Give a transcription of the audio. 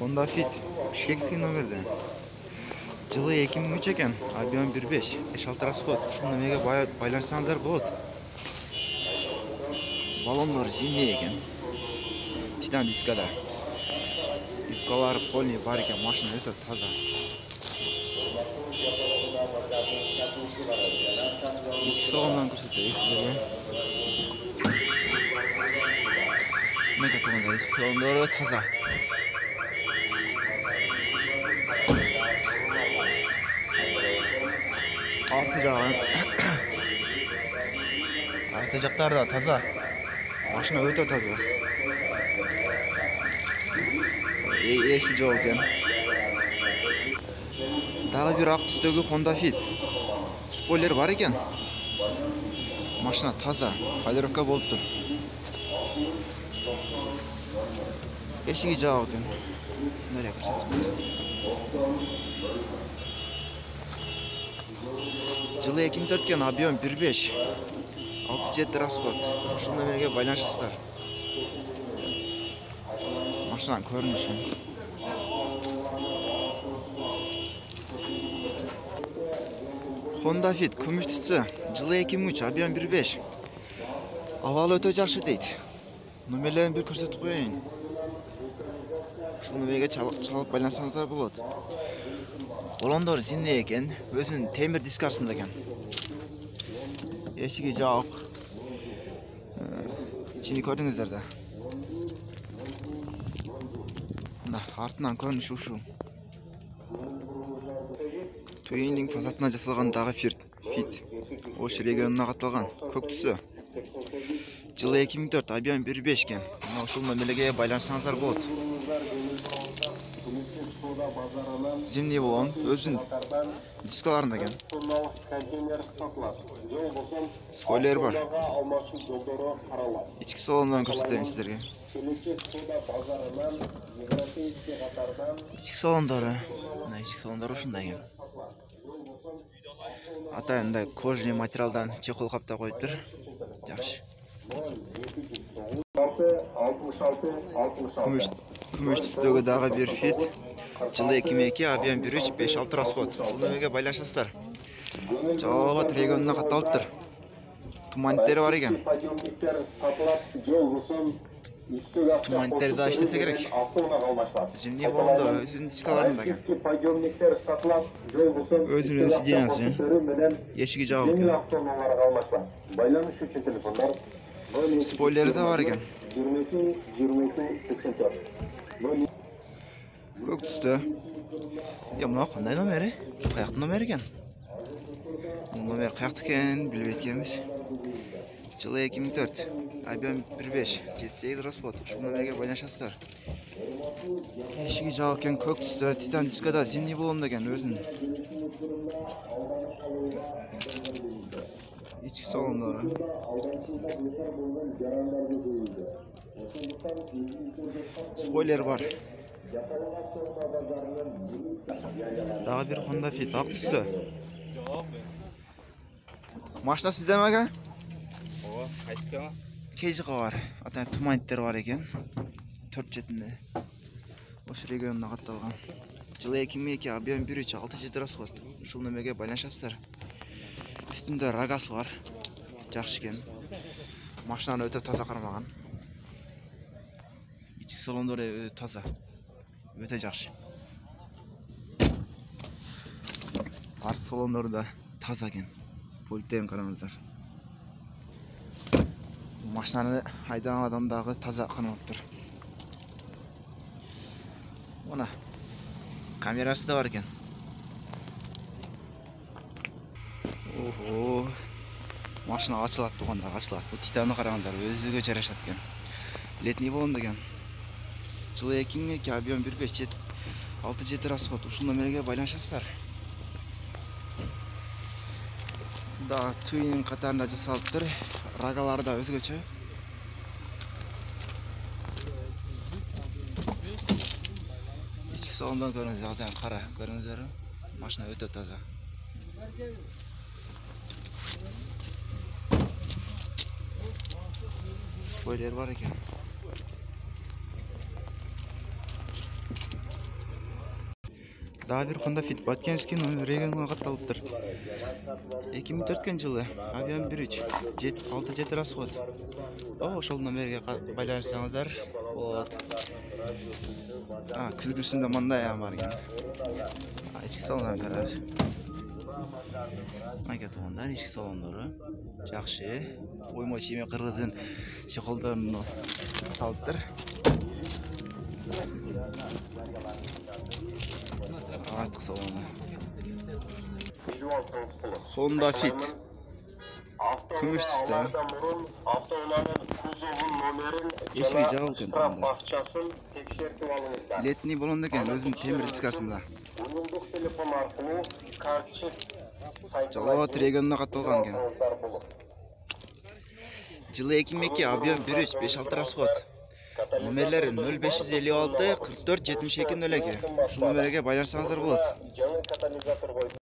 Honda Fit Bishkekский номерде. Жылы 2003 екен, объем 1.5, 5-6 расход. Ушул немеге байланышсаңыздар болот. Баллонлор зимний екен. Титан дискада. Юбкалар полный бар екен, машина өтө таза. Ички салондан көрсөтөйүн сиздерге. Мека туганда ички салондору таза. Арты жактары да таза. Машина өтө таза. Эси жок экен. Дагы бир ак түстөгү Honda Fit. Спойлер бар экен. Машина таза, полировка болуптур. Эшиги жок экен. Мына көрсөтөм. Жылы 2004 екен, объем 1.5, 6-7 расход. Ушул номерге байланышасыздар. Машинанын көрүнүшү. Honda Fit күмүш түсү. Жылы 2003, объем 1.5. Абалы өтө жакшы дейт. Номерлерин бир көрсөтүп коеюн. Ушул номерге чалып байлансаңыздар болот. Баллондор зимний екен, өзүнүн темир дискасында екен. Эшиги жок. Ичини көрдүңүздөр да. Мына артынан көрүнүшү ушул. Туининг фасадына жасалган дагы Fit. Ош регионуна катталган, көк түсү. Жылы 2004, объем 1.5 екен. Мына ушул номерге байланышсаңыздар болот. Зимний болгон, өзүнүн дискаларында экен. Спойлер бар. Ички салондан көрсөтөйүн сиздерге. Ички салондору, мына ички салондору ушундай экен. Атайында кожный материалдан чехол каптап коюптур. Жакшы. Күмүш түстөгү дагы бир Fit. Жылы 2002, объем 1.3, 5-6 расход. Ушул номерге байланышасыздар. Жалал Абад регионуна катталыптыр. Туманниктери бар экен. Туманниктери да иштесе керек. Зимний болгондо өзүнүн дискаларында экен. Өзүнүн сидениясы. Эшиги жабык экен. Байланыш үчүн телефондар. Спойлери да бар экен. 22-84. Көк түстө. Мына кандай номери? Каяктын номери экен? Номер каякта экен, билбейт экенбиз. Жылы 2004, объем 1.5, 7-8 расход. Ушул номерге байланышасыздар. Эшиги жабык экен, көк түстө, титан дискада зимний болгондо экен өзүнүн. Ички салондору. Спойлер бар. Дагы бир Honda Fit ак түстө. Машина сизде ме экен? Ооба, кайсыкы? Кежика бар. Атайын туманниктер бар экен. 4 четинде. Ош регионуна катталган. Жылы 2002, объем 1.3, 6-7 расход. Ушул номерге байланышасыздар. Үстүндө рагасы бар. Жакшы экен. Машинаны өтө таза кармаган. Ички салондору таза. Өтө жакшы. Арт салондору да таза экен. Пульттерин караңыздар. Машинаны айдаган адам дагы таза кармаптыр. Мына камерасы да бар экен. Ого. Машина ачылат туганда ачылат. Бу титаны караңыздар, өзүгө жарашат экен. Летний болгондо экен. Жылы 2002, объем 1.5, 6-7 расход. Ушул номерге байланышасыздар. Да, туининг катарында жасалыптыр. Рагалары да өзгөчө. Ички салондан көрүңүздөр, атайын кара көрүңүздөр. Машина өтө таза. Спойлер бар екен. Дагы бир Honda Fit Баткенский номер регионга катталыптыр. 2004 жылы Avion 1.3 6-7 расход. Ошол номерге байланышсаңыздар болот. Күзгүсүндө мындай бар экен. Ички салондун караш. Майка тугандар, ички салондору жакшы. Оймой чийме кыргыздын чеколдорун алыптыр. Артык салону. Honda Fit. Күмүш түстө. Автоунаанын кузовун номерин Эшиги жабык экен. бакчасын текшертип алыңыздар. Летний болгондо экен өзүнүн темир дискасында. Уюлдук телефон аркылуу картчик Жалоот регионуна катталган экен. Жылы 2002 Avion 1.3 5-6 расход. Номерлери 0556 44 72 02. Ушул номерге байланышсаңыздар болот. жаңы катализатор